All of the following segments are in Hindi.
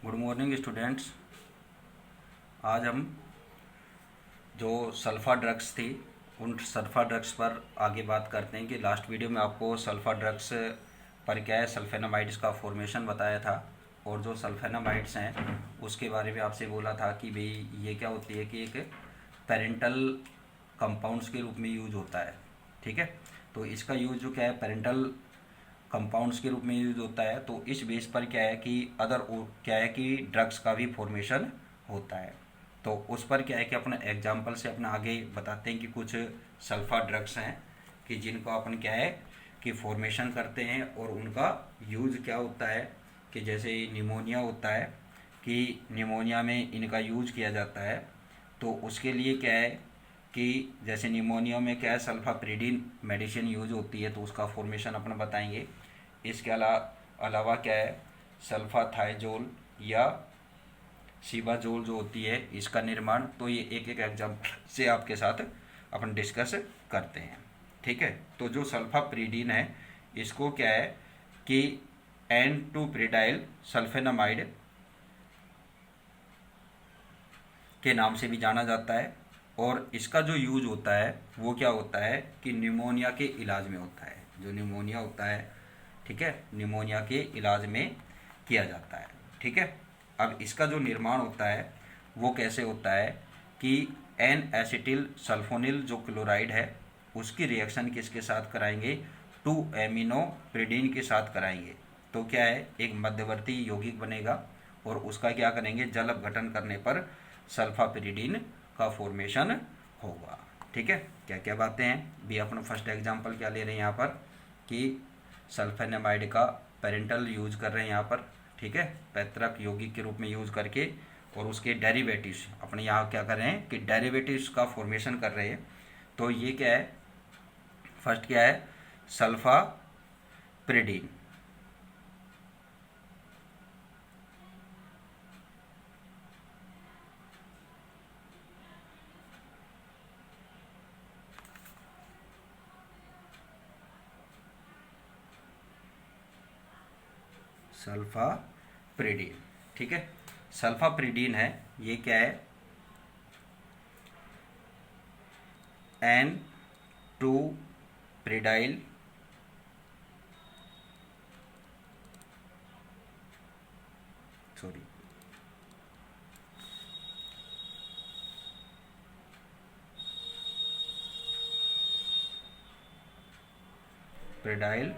Good morning students. आज हम जो सल्फा ड्रग्स थी उन सल्फा ड्रग्स पर आगे बात करते हैं कि लास्ट वीडियो में आपको सल्फा ड्रग्स पर क्या है सल्फेनामाइड्स का फॉर्मेशन बताया था और जो सल्फेनामाइड्स हैं उसके बारे में आपसे बोला था कि भाई ये क्या होती है कि एक पेरेंटल कंपाउंड्स के रूप में यूज होता है। ठीक है, तो इसका यूज जो क्या है पेरेंटल कंपाउंड्स के रूप में यूज होता है। तो इस बेस पर क्या है कि क्या है कि ड्रग्स का भी फॉर्मेशन होता है। तो उस पर क्या है कि अपने एग्जाम्पल से अपने आगे बताते हैं कि कुछ सल्फा ड्रग्स हैं कि जिनको अपन क्या है कि फॉर्मेशन करते हैं और उनका यूज क्या होता है कि जैसे निमोनिया होता है कि निमोनिया में इनका यूज किया जाता है। तो उसके लिए क्या है कि जैसे निमोनिया में क्या है सल्फाप्रिडीन मेडिसिन यूज होती है तो उसका फॉर्मेशन अपना बताएंगे। इसके अलावा क्या है सल्फाथाइजोल या सीबाजोल जो होती है इसका निर्माण। तो ये एक एक एग्जाम्पल से आपके साथ अपन डिस्कस करते हैं। ठीक है, तो जो सल्फाप्रिडीन है इसको क्या है कि एन टू प्रिडाइल सल्फेनामाइड के नाम से भी जाना जाता है और इसका जो यूज होता है वो क्या होता है कि निमोनिया के इलाज में होता है। जो निमोनिया होता है, ठीक है, निमोनिया के इलाज में किया जाता है। ठीक है, अब इसका जो निर्माण होता है वो कैसे होता है कि एन एसिटिल सल्फोनिल जो क्लोराइड है उसकी रिएक्शन किसके साथ कराएंगे, टू एमिनो प्रिडीन के साथ कराएंगे। तो क्या है एक मध्यवर्ती यौगिक बनेगा और उसका क्या करेंगे जल अपघटन करने पर सल्फापिरिडीन का फॉर्मेशन होगा। ठीक है, क्या क्या बातें हैं भी अपन फर्स्ट एग्जांपल क्या ले रहे हैं यहाँ पर कि सल्फेनामाइड का पेरेंटल यूज कर रहे हैं यहाँ पर। ठीक है, पैतृक यौगिक के रूप में यूज करके और उसके डेरिवेटिव्स अपने यहाँ क्या कर रहे हैं कि डेरिवेटिव्स का फॉर्मेशन कर रहे हैं। तो ये क्या है फर्स्ट क्या है सल्फा प्रिडीन। सल्फा प्रिडीन, ठीक है, सल्फा प्रिडीन है ये क्या है एन टू प्रिडाइल सॉरी प्रिडाइल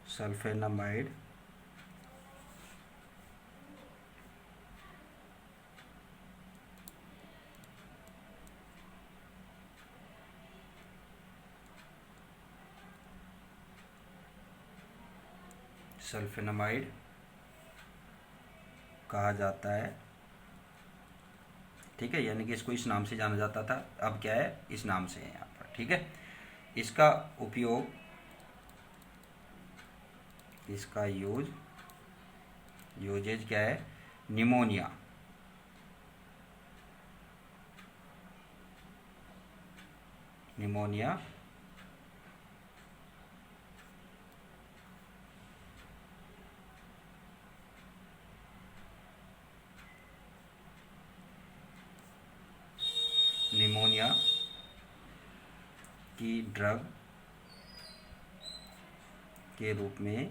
सल्फेनामाइड सल्फेनामाइड कहा जाता है। ठीक है, यानी कि इसको इस नाम से जाना जाता था, अब क्या है इस नाम से है यहाँ पर। ठीक है, इसका उपयोग इसका यूजेज क्या है निमोनिया निमोनिया निमोनिया की ड्रग के रूप में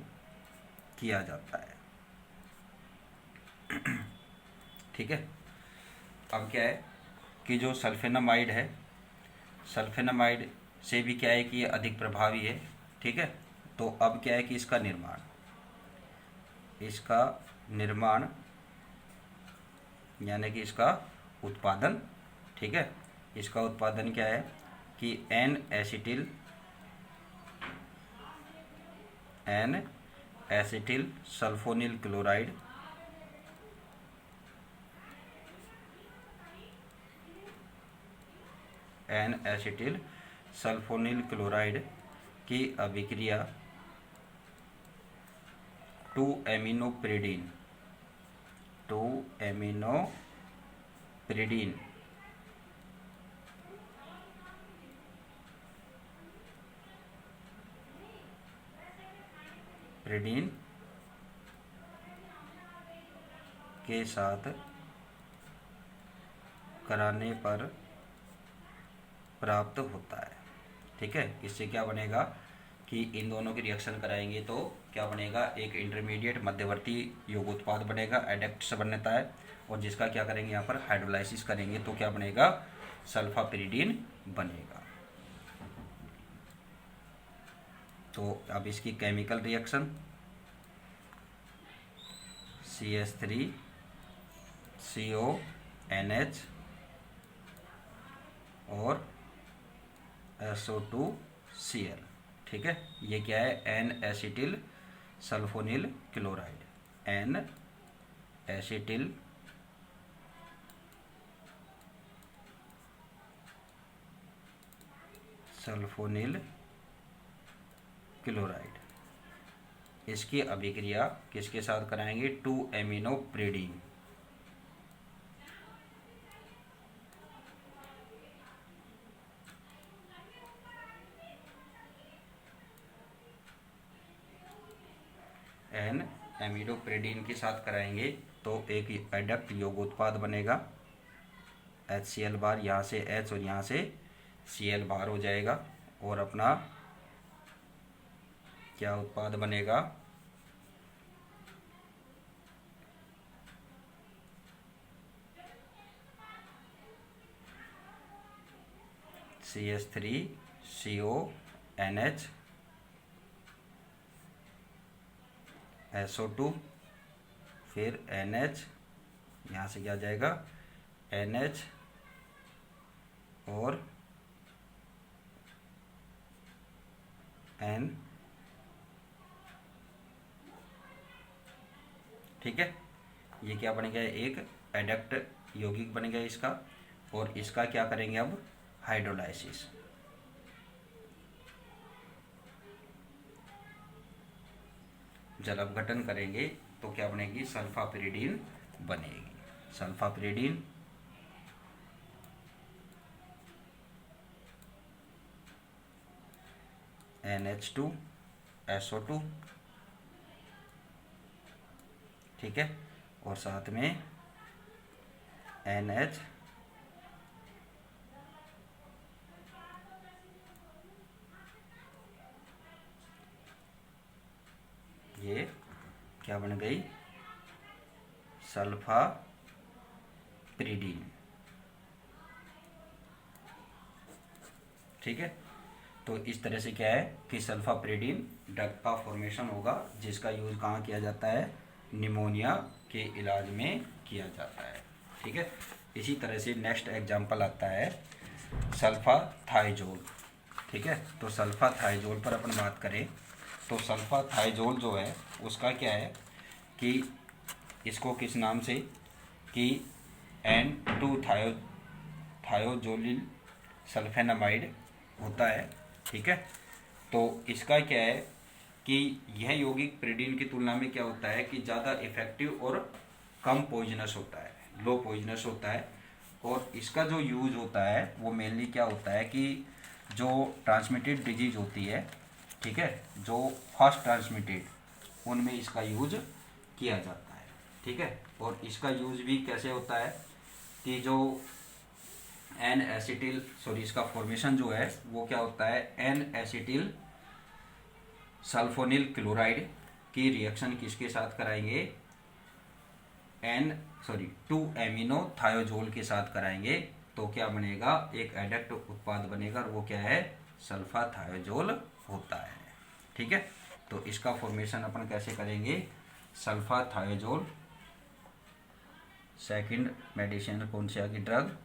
किया जाता है। ठीक है, अब क्या है कि जो सल्फेनामाइड है सल्फेनामाइड से भी क्या है कि ये अधिक प्रभावी है। ठीक है, तो अब क्या है कि इसका निर्माण यानी कि इसका उत्पादन, ठीक है, इसका उत्पादन क्या है कि N acetyl sulphonyl chloride N acetyl sulphonyl chloride की अभिक्रिया टू एमिनोप्रिडीन प्रिडीन के साथ कराने पर प्राप्त होता है। ठीक है, इससे क्या बनेगा कि इन दोनों की रिएक्शन कराएंगे तो क्या बनेगा, एक इंटरमीडिएट मध्यवर्ती यौगिक उत्पाद बनेगा, एडेक्ट्स बनता है, और जिसका क्या करेंगे यहाँ पर हाइड्रोलाइसिस करेंगे तो क्या बनेगा, सल्फापिरिडीन बनेगा। तो अब इसकी केमिकल रिएक्शन CH3CONH और SO2Cl। ठीक है, ये क्या है, N acetyl sulphonyl chloride, N acetyl sulphonyl chloride. इसकी अभिक्रिया किसके साथ कराएंगे, 2-एमिनोप्रिडीन। एन एमिडोप्रिडीन के साथ कराएंगे तो एक एडक्ट यौगिक उत्पाद बनेगा, HCl बार, यहाँ से H और यहाँ से Cl बाहर हो जाएगा, और अपना क्या उत्पाद बनेगा, CH3CONH SO2 फिर NH, यहाँ से क्या जाएगा NH और N। ठीक है, ये क्या बन गया, एक एडक्ट यौगिक बन गया इसका, और इसका क्या करेंगे अब हाइड्रोलाइसिस। जल अपघटन करेंगे तो क्या बनेगी, सल्फापिरिडीन बनेगी। सल्फापिरिडीन NH2SO2। ठीक है, और साथ में NH ये क्या बन गई, सल्फापिरिडीन। ठीक है, तो इस तरह से क्या है कि सल्फापिरिडीन ड्रग का फॉर्मेशन होगा, जिसका यूज़ कहाँ किया जाता है, निमोनिया के इलाज में किया जाता है। ठीक है, इसी तरह से नेक्स्ट एग्जाम्पल आता है सल्फाथाइजोल। ठीक है, तो सल्फाथाइजोल पर अपन बात करें तो सल्फाथाइजोल जो है उसका क्या है कि इसको किस नाम से कि N2-थायोजोलिल सल्फेनामाइड होता है। ठीक है, तो इसका क्या है कि यह यौगिक प्रिडीन की तुलना में क्या होता है कि ज़्यादा इफेक्टिव और कम पॉइजनस होता है, लो पॉइजनस होता है, और इसका जो यूज होता है वो मेनली क्या होता है कि जो ट्रांसमिटेड डिजीज होती है, ठीक है, जो फास्ट ट्रांसमिटेड, उनमें इसका यूज किया जाता है। ठीक है, और इसका यूज भी कैसे होता है कि जो एन एसिटिल इसका फॉर्मेशन जो है वो क्या होता है, एन एसिटिल सल्फोनिल क्लोराइड की रिएक्शन किसके साथ कराएंगे, 2-एमिनोथायोजोल के साथ कराएंगे तो क्या बनेगा, एक एडक्ट उत्पाद बनेगा, और वो क्या है, सल्फाथायोजोल होता है। ठीक है, तो इसका फॉर्मेशन अपन कैसे करेंगे, सल्फाथायोजोल सेकंड मेडिसिन कौन सी आगी ड्रग,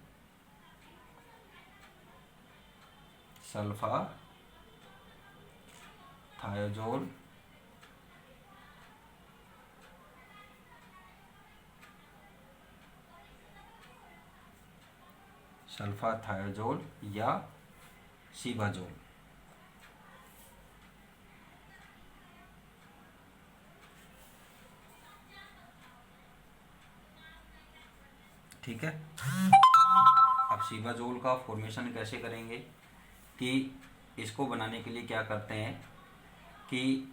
सल्फाथायोजोल या सीबाजोल। ठीक है, अब सीबाजोल का फॉर्मेशन कैसे करेंगे कि इसको बनाने के लिए क्या करते हैं कि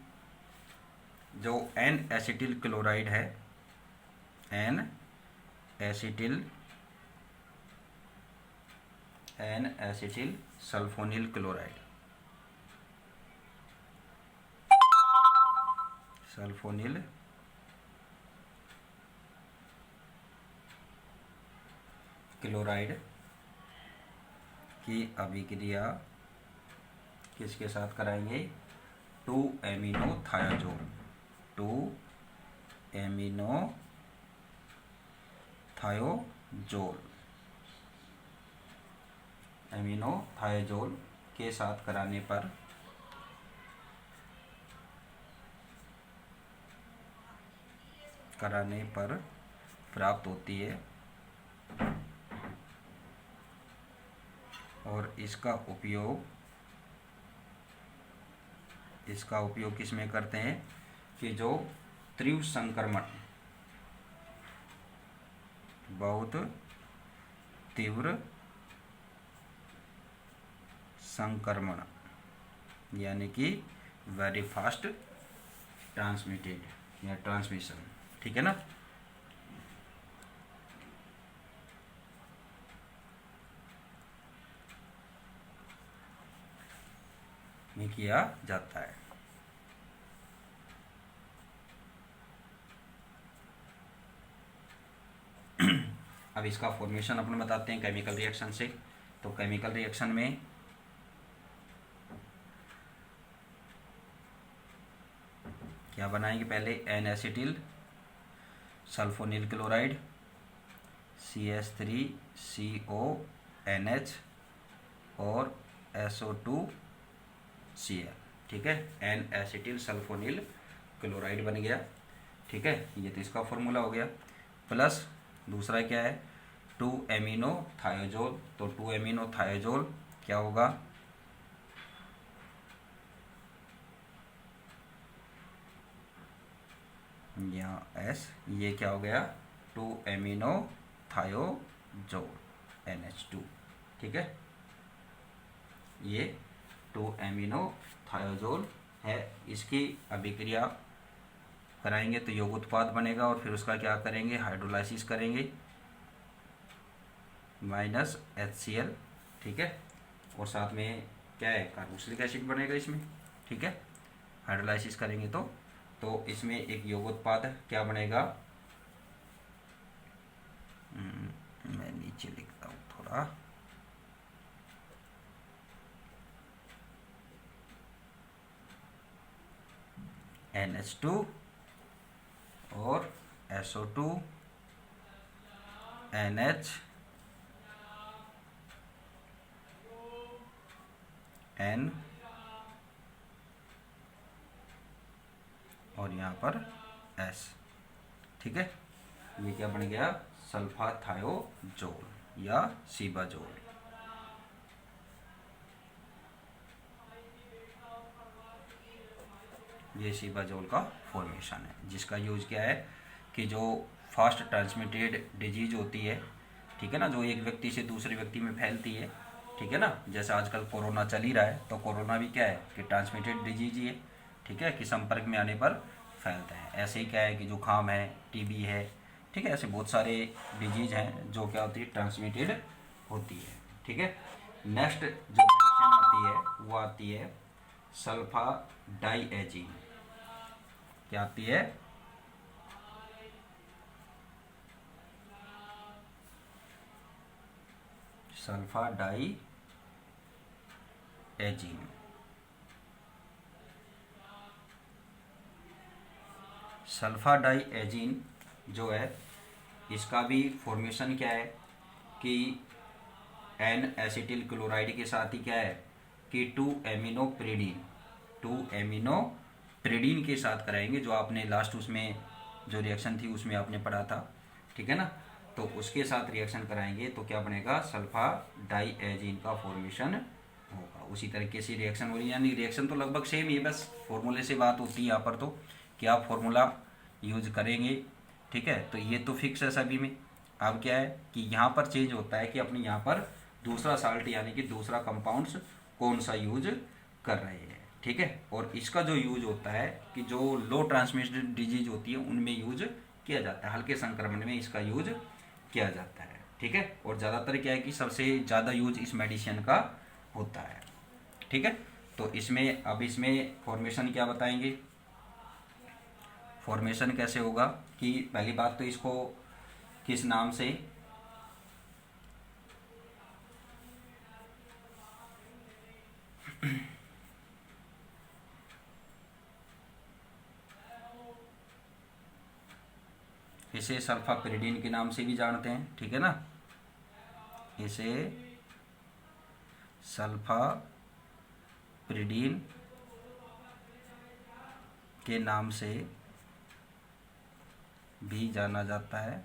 जो एन एसिटिल क्लोराइड है, N acetyl sulphonyl chloride, sulphonyl chloride की अभिक्रिया किसके साथ कराएंगे? 2 amino thiazole, 2 amino thiazole, amino thiazole के साथ कराने पर प्राप्त होती है, और इसका उपयोग किस में करते हैं कि जो तीव्र संक्रमण, बहुत तीव्र संक्रमण यानी कि वेरी फास्ट ट्रांसमिटेड या ट्रांसमिशन, ठीक है ना। में किया जाता है। अब इसका फॉर्मेशन अपन बताते हैं केमिकल रिएक्शन से। तो केमिकल रिएक्शन में क्या बनाएंगे? पहले N acetyl sulphonyl chloride CH3CONH और SO2Cl, ठीक है। एन एसिटिल सल्फोनिल क्लोराइड बन गया, ठीक है। ये तो इसका फॉर्मूला हो गया। प्लस दूसरा क्या है? 2 एमिनो थायोजोल। तो 2 एमिनो थायोजोल क्या होगा? यहाँ S, ये क्या हो गया? 2 एमिनो थायोजोल NH2, ठीक है। ये 2 एमिनो थायोजोल है। इसकी अभिक्रिया कराएंगे तो यौगिक उत्पाद बनेगा, और फिर उसका क्या करेंगे? हाइड्रोलाइसिस करेंगे -HCl, ठीक है। और साथ में क्या है? कार्बोक्सिलिक एसिड बनेगा इसमें, ठीक है। हाइड्रोलाइसिस करेंगे तो इसमें एक यौगिक उत्पाद क्या बनेगा? मैं नीचे लिखता हूँ थोड़ा, NH2 और SO2 NH N और यहाँ पर S, ठीक है। ये क्या बन गया? सल्फा थायोजोल या सीबाजोल। ये सीबाजोल का फॉर्मेशन है, जिसका यूज क्या है कि जो फास्ट ट्रांसमिटेड डिजीज होती है, ठीक है ना, जो एक व्यक्ति से दूसरे व्यक्ति में फैलती है, ठीक है ना। जैसे आजकल कोरोना चल ही रहा है, तो कोरोना भी क्या है कि ट्रांसमिटेड डिजीज ही है, ठीक है, कि संपर्क में आने पर फैलता है। ऐसे ही क्या है कि जुकाम है, टीबी है, ठीक है, ऐसे बहुत सारे डिजीज हैं जो क्या होती है? ट्रांसमिटेड होती है, ठीक है। नेक्स्ट जो मेडिसिन आती है वो आती है सल्फा डाइएजीन। क्या आती है? सल्फा डाइएजीन। सल्फा डाइएजीन जो है, इसका भी फॉर्मेशन क्या है कि एन एसिटिल क्लोराइड के साथ ही क्या है कि 2 एमिनोप्रिडीन के साथ कराएंगे, जो आपने लास्ट उसमें जो रिएक्शन थी उसमें आपने पढ़ा था, ठीक है ना। तो उसके साथ रिएक्शन कराएंगे तो क्या बनेगा? सल्फा डाइएजीन का फॉर्मेशन होगा। उसी तरीके से रिएक्शन हो रही है, यानी रिएक्शन तो लगभग सेम ही है, बस फॉर्मूले से बात होती है यहाँ पर। तो क्या फॉर्मूला यूज करेंगे, ठीक है। तो ये तो फिक्स है सभी में। अब क्या है कि यहाँ पर चेंज होता है कि अपने यहाँ पर दूसरा साल्ट यानी कि दूसरा कंपाउंड्स कौन सा यूज कर रहे हैं, ठीक है। और इसका जो यूज होता है कि जो लो ट्रांसमिटेड डिजीज होती है उनमें यूज किया जाता है, हल्के संक्रमण में इसका यूज किया जाता है। ठीक है, और ज़्यादातर क्या है कि सबसे ज़्यादा यूज इस मेडिसिन का होता है। ठीक है, तो इसमें अब इसमें फॉर्मेशन क्या बताएंगे, फॉर्मेशन कैसे होगा कि पहली बात तो इसको किस नाम से इसे सल्फापिरिडीन के नाम से भी जानते हैं। ठीक है ना, इसे सल्फापिरिडीन के नाम से भी जाना जाता है।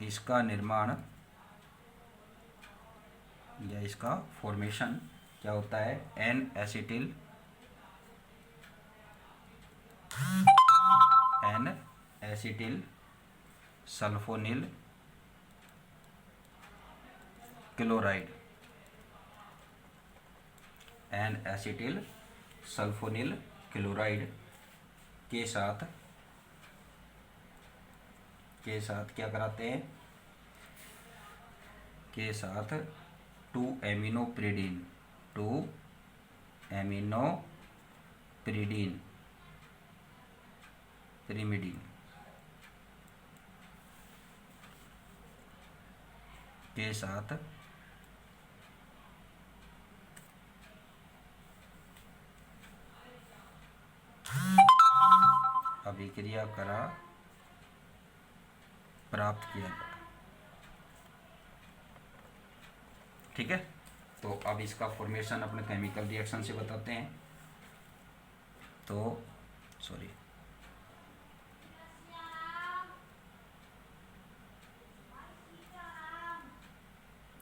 इसका निर्माण या इसका फॉर्मेशन क्या होता है, N acetyl sulphonyl chloride, N acetyl sulphonyl chloride के साथ क्या कराते हैं, के साथ 2-एमिनोप्रिडीन पिरिमिडीन के साथ अभिक्रिया करा प्राप्त किया जाता। ठीक है, तो अब इसका फॉर्मेशन अपने केमिकल रिएक्शन से बताते हैं। तो सॉरी,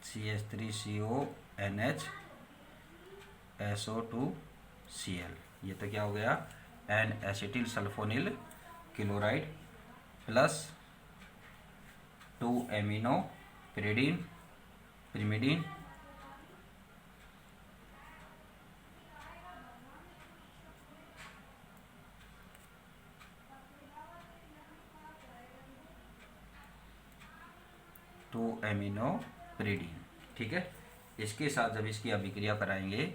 CH3CONH SO2Cl, ये तो क्या हो गया, N acetyl sulphonyl chloride plus two aminopyridine pyrimidine aminopyridine. ठीक है, इसके साथ जब इसकी अभिक्रिया कराएंगे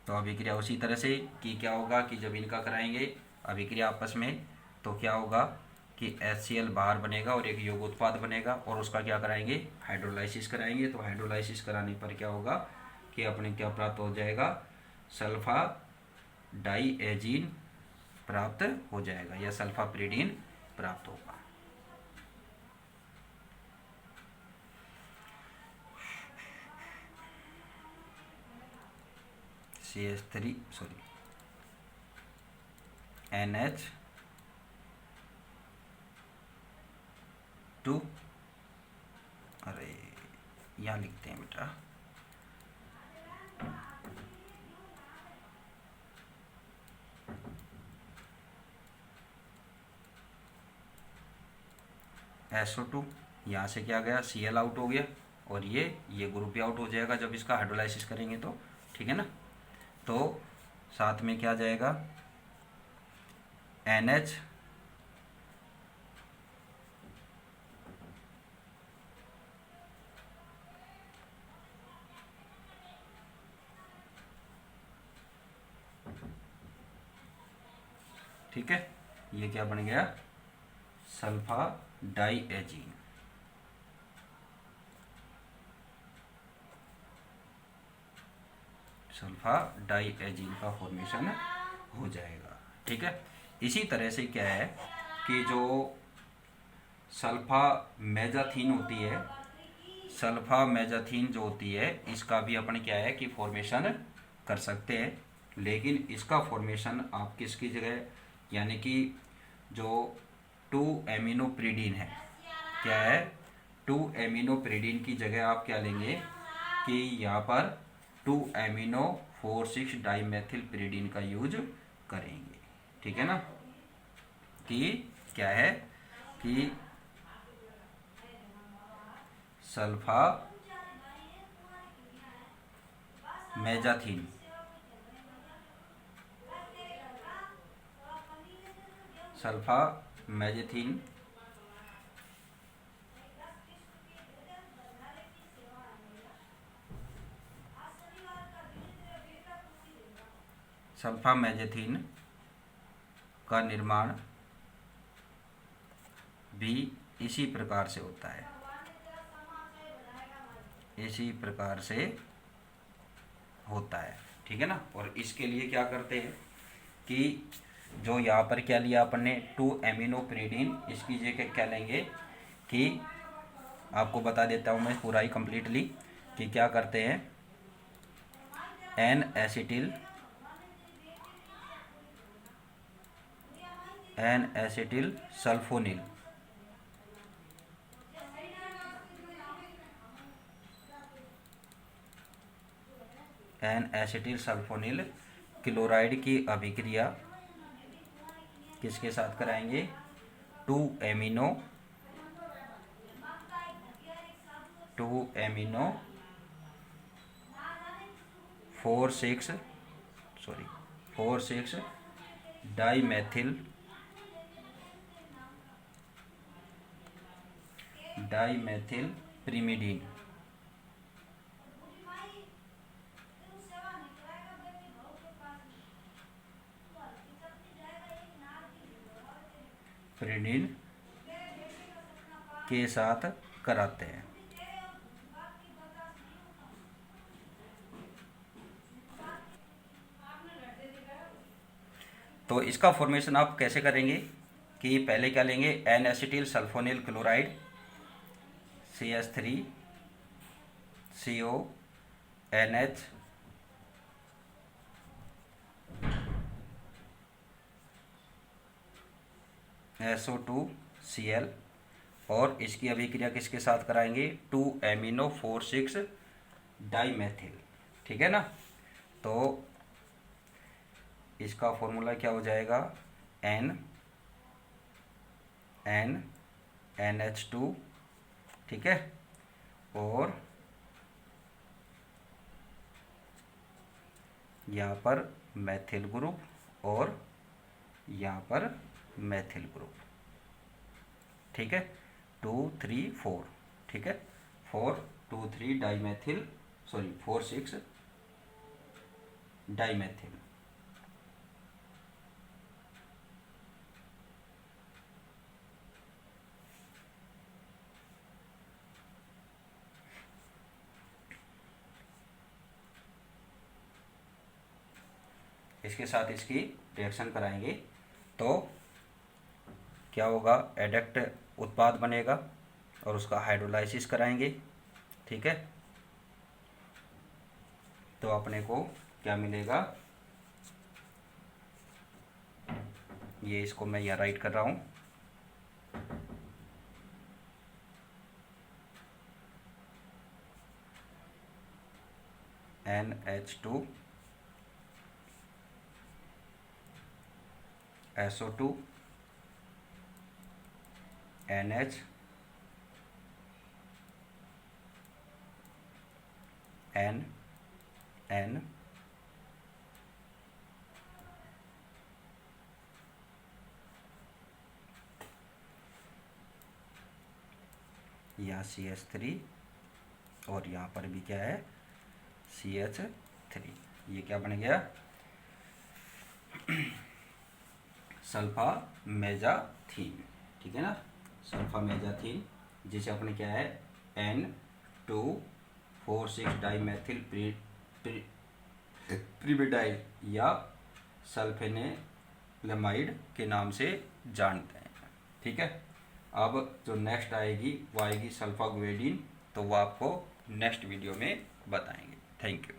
तो अभिक्रिया उसी तरह से कि क्या होगा कि जब इनका कराएंगे अभिक्रिया आपस में, तो क्या होगा कि HCl बाहर बनेगा और एक यौग उत्पाद बनेगा, और उसका क्या कराएंगे, हाइड्रोलाइसिस कराएंगे। तो हाइड्रोलाइसिस कराने पर क्या होगा कि अपने क्या प्राप्त हो जाएगा, सल्फा डाइएजीन प्राप्त हो जाएगा या सल्फापिरिडीन प्राप्त होगा। NH2, अरे यहाँ लिखते हैं बेटा, SO2, यहाँ से क्या गया, Cl आउट हो गया, और ये ग्रुप भी आउट हो जाएगा जब इसका हाइड्रोलाइसिस करेंगे तो। ठीक है ना, तो साथ में क्या जाएगा, NH ठीक है, ये क्या बन गया, सल्फा डाइएजीन। सल्फा डाइएजीन का फॉर्मेशन हो जाएगा। ठीक है, इसी तरह से क्या है कि जो सल्फा मेजाथीन होती है, सल्फा मेजाथीन जो होती है, इसका भी अपन क्या है कि फॉर्मेशन कर सकते हैं, लेकिन इसका फॉर्मेशन आप किसकी जगह, यानी कि जो 2-एमिनोपिरिडीन है, क्या है, 2-एमिनोपिरिडीन की जगह आप क्या लेंगे कि यहाँ पर 2-एमिनो-4,6 डाइमेथिलपिरिडीन का यूज करेंगे। ठीक है ना, कि क्या है कि सल्फा मेजाथीन, सल्फा मेजाथीन, सल्फा मेजाथीन का निर्माण भी इसी प्रकार से होता है, इसी प्रकार से होता है। ठीक है ना। और इसके लिए क्या करते हैं कि जो यहाँ पर क्या लिया अपने 2 एमिनो pyridine, इसकी जगह क्या लेंगे कि आपको बता देता हूँ मैं पूरा ही कंप्लीटली कि क्या करते हैं। N acetyl sulphonyl, N acetyl sulphonyl chloride की अभिक्रिया किसके साथ कराएंगे, 2 एमिनो 4,6 डाईमेथिल प्रिमिडीन। प्रिनिन के साथ कराते हैं। तो इसका फॉर्मेशन आप कैसे करेंगे कि पहले क्या लेंगे, N acetyl sulphonyl chloride CH3CO NH SO2Cl, और इसकी अभिक्रिया किसके साथ कराएंगे, 2 एमिनो 4,6 डाईमेथिल। ठीक है ना। तो इसका फॉर्मूला क्या हो जाएगा, NH2, ठीक है, और यहाँ पर मैथिल ग्रुप और यहाँ पर मैथिल ग्रुप। ठीक है, 2 3 4, ठीक है, 4 2 3 डाईमेथिल 4,6 डाईमेथिल। इसके साथ इसकी रिएक्शन कराएंगे तो क्या होगा, एडक्ट उत्पाद बनेगा और उसका हाइड्रोलाइसिस कराएंगे। ठीक है, तो अपने को क्या मिलेगा, ये इसको मैं यहाँ राइट कर रहा हूँ, NH2 SO2 NH N या CH3, और यहाँ पर भी क्या है, CH3। ये क्या बन गया, सल्फा मेजाथीन। ठीक है ना, सल्फा मेजाथीन, जिसे अपने क्या है, N2,4,6 डाईमेथिल प्रिमिडाइल या सल्फेनिलमाइड के नाम से जानते हैं। ठीक है, अब जो नेक्स्ट आएगी वो आएगी सल्फा ग्वेडिन, तो वो आपको नेक्स्ट वीडियो में बताएंगे। Thank you.